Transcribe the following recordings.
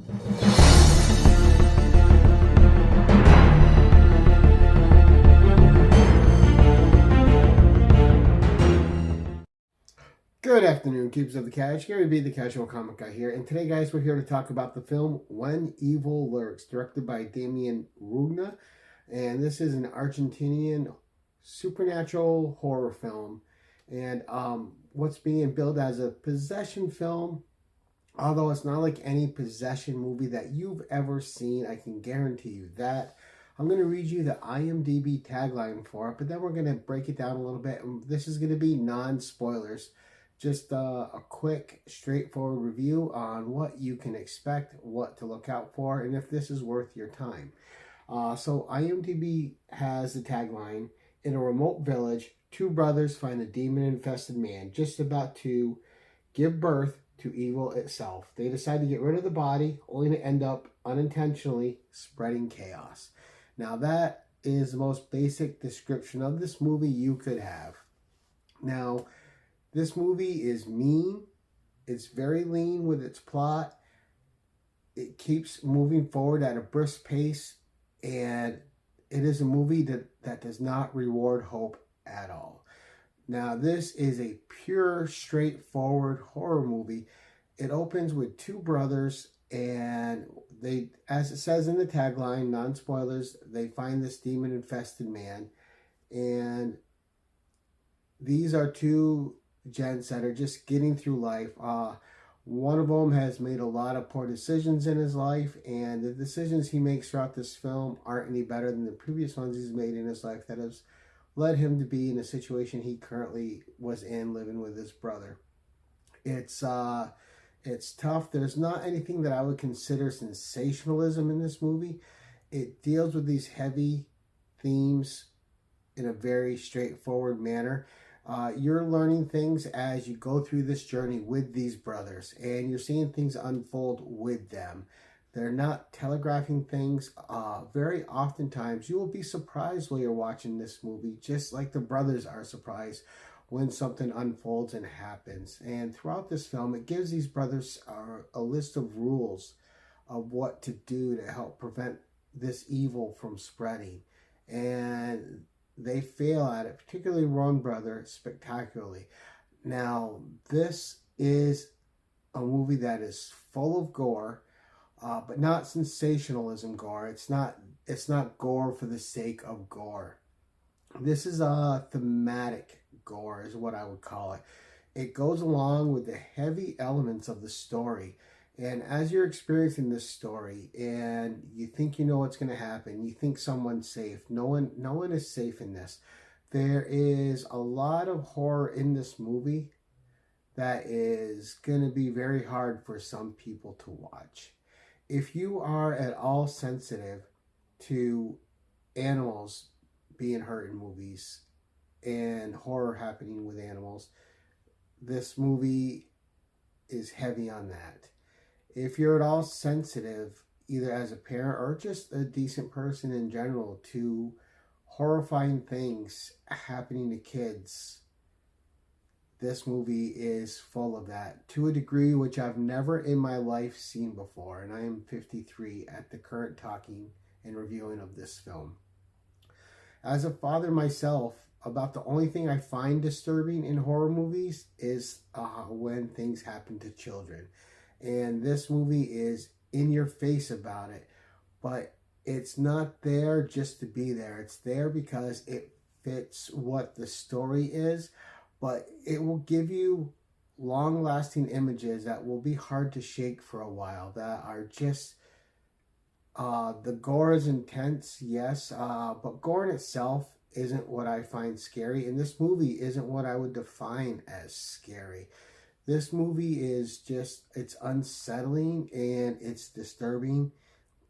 Good afternoon, keepers of the cash. Gary B, the Casual Comic Guy here, and today, guys, we're here to talk about the film When Evil Lurks, directed by Damien Rugna, and this is an Argentinian supernatural horror film, and what's being billed as a possession film, although it's not like any possession movie that you've ever seen. I can guarantee you that. I'm going to read you the IMDb tagline for it, but then we're going to break it down a little bit, and this is going to be non-spoilers. Just a quick, straightforward review on what you can expect, what to look out for, and if this is worth your time. So IMDb has the tagline, in a remote village, two brothers find a demon-infested man just about to give birth to evil itself. They decide to get rid of the body, only to end up unintentionally spreading chaos. Now that is the most basic description of this movie you could have. Now, this movie is mean. It's very lean with its plot. It keeps moving forward at a brisk pace, and it is a movie that does not reward hope at all. Now, this is a pure, straightforward horror movie. It opens with two brothers, and they, as it says in the tagline, non-spoilers, they find this demon-infested man, and these are two gents that are just getting through life. One of them has made a lot of poor decisions in his life, and the decisions he makes throughout this film aren't any better than the previous ones he's made in his life that has led him to be in the situation he currently was in, living with his brother. It's tough. There's not anything that I would consider sensationalism in this movie. It deals with these heavy themes in a very straightforward manner. You're learning things as you go through this journey with these brothers, and you're seeing things unfold with them. They're not telegraphing things. Very oftentimes, you will be surprised while you're watching this movie, just like the brothers are surprised when something unfolds and happens. And throughout this film, it gives these brothers a list of rules of what to do to help prevent this evil from spreading. And they fail at it, particularly one brother, spectacularly. Now, this is a movie that is full of gore, but not sensationalism gore. It's not gore for the sake of gore. This is a thematic gore, is what I would call it. It goes along with the heavy elements of the story. And as you're experiencing this story and you think you know what's going to happen, you think someone's safe. No one is safe in this. There is a lot of horror in this movie that is going to be very hard for some people to watch. If you are at all sensitive to animals being hurt in movies and horror happening with animals, this movie is heavy on that. If you're at all sensitive, either as a parent or just a decent person in general, to horrifying things happening to kids, this movie is full of that to a degree which I've never in my life seen before. And I am 53 at the current talking and reviewing of this film. As a father myself, about the only thing I find disturbing in horror movies is when things happen to children. And this movie is in your face about it, but it's not there just to be there. It's there because it fits what the story is, but it will give you long-lasting images that will be hard to shake for a while, that are just, the gore is intense, yes, but gore in itself isn't what I find scary, and this movie isn't what I would define as scary. This movie is just, it's unsettling and it's disturbing.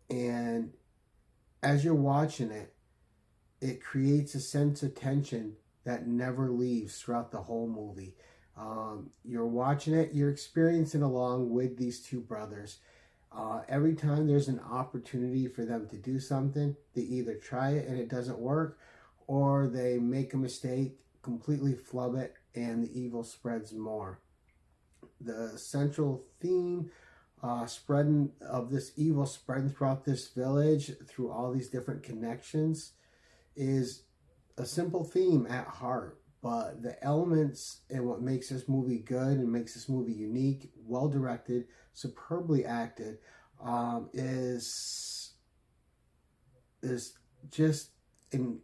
And as you're watching it, it creates a sense of tension that never leaves throughout the whole movie. You're watching it, you're experiencing along with these two brothers. Every time there's an opportunity for them to do something, they either try it and it doesn't work, or they make a mistake, completely flub it, and the evil spreads more. The central theme spreading of this evil spreading throughout this village through all these different connections is a simple theme at heart. But the elements and what makes this movie good and makes this movie unique, well directed, superbly acted, is just in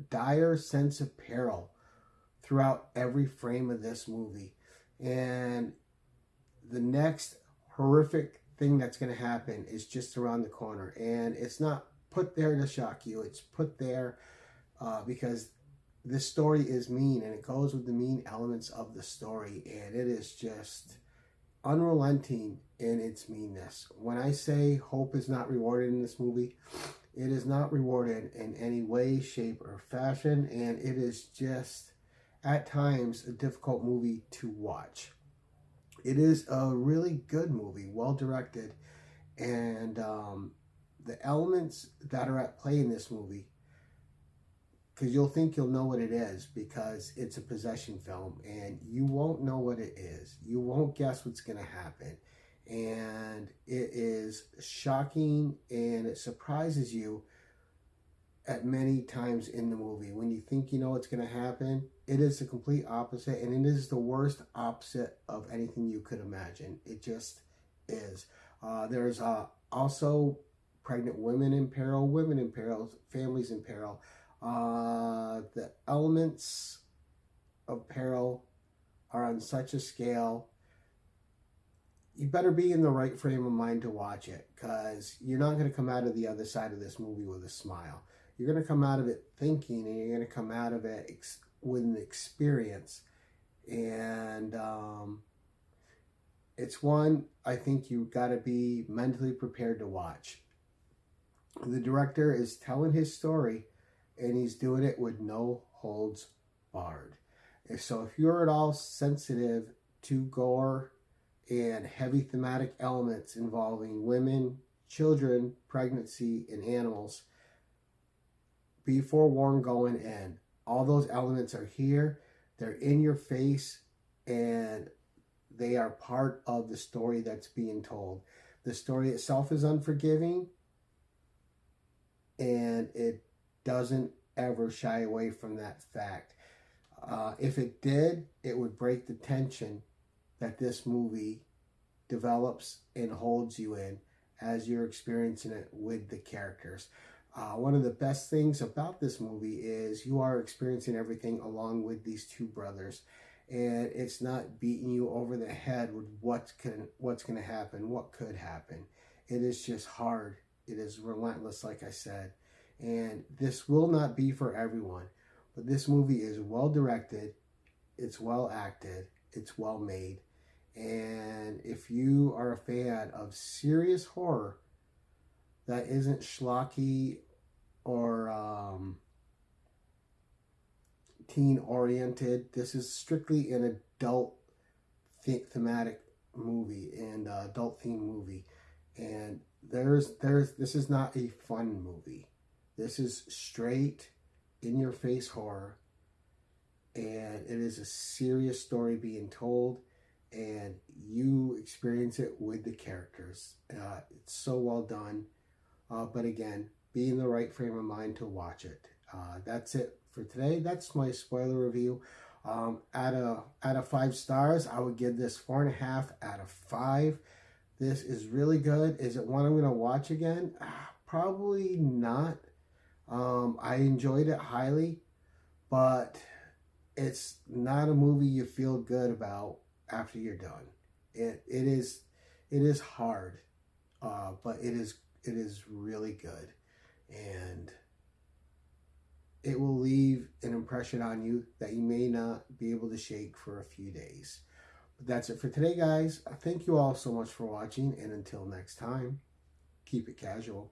dire sense of peril throughout every frame of this movie. And the next horrific thing that's going to happen is just around the corner. And it's not put there to shock you. It's put there because this story is mean, and it goes with the mean elements of the story. And it is just unrelenting in its meanness. When I say hope is not rewarded in this movie, it is not rewarded in any way, shape, or fashion. And it is just, at times, a difficult movie to watch. It is a really good movie, well directed, and the elements that are at play in this movie, because you'll think you'll know what it is because it's a possession film, and you won't know what it is. You won't guess what's going to happen, and it is shocking, and it surprises you at many times in the movie. When you think you know what's going to happen, it is the complete opposite, and it is the worst opposite of anything you could imagine. It just is. There's also pregnant women in peril, families in peril. The elements of peril are on such a scale. You better be in the right frame of mind to watch it, because you're not going to come out of the other side of this movie with a smile. You're going to come out of it thinking, and you're going to come out of it with an experience. And it's one I think you've got to be mentally prepared to watch. The director is telling his story, and he's doing it with no holds barred. So if you're at all sensitive to gore and heavy thematic elements involving women, children, pregnancy, and animals, be forewarned going in. All those elements are here. They're in your face, and they are part of the story that's being told. The story itself is unforgiving, and it doesn't ever shy away from that fact. If it did, it would break the tension that this movie develops and holds you in as you're experiencing it with the characters. One of the best things about this movie is you are experiencing everything along with these two brothers, and it's not beating you over the head with what's going to happen, what could happen. It is just hard. It is relentless, like I said, and this will not be for everyone. But this movie is well directed, it's well acted, it's well made, and if you are a fan of serious horror that isn't schlocky or teen oriented, this is strictly an adult thematic movie and adult theme movie. And this is not a fun movie. This is straight in your face horror, and it is a serious story being told, and you experience it with the characters. It's so well done. But again, be in the right frame of mind to watch it. That's it for today. That's my spoiler review. Out of 5 stars, I would give this 4.5 out of 5. This is really good. Is it one I'm going to watch again? Probably not. I enjoyed it highly, but it's not a movie you feel good about after you're done. It is hard, but it is really good, and it will leave an impression on you that you may not be able to shake for a few days. But that's it for today, guys. Thank you all so much for watching, and until next time, keep it casual.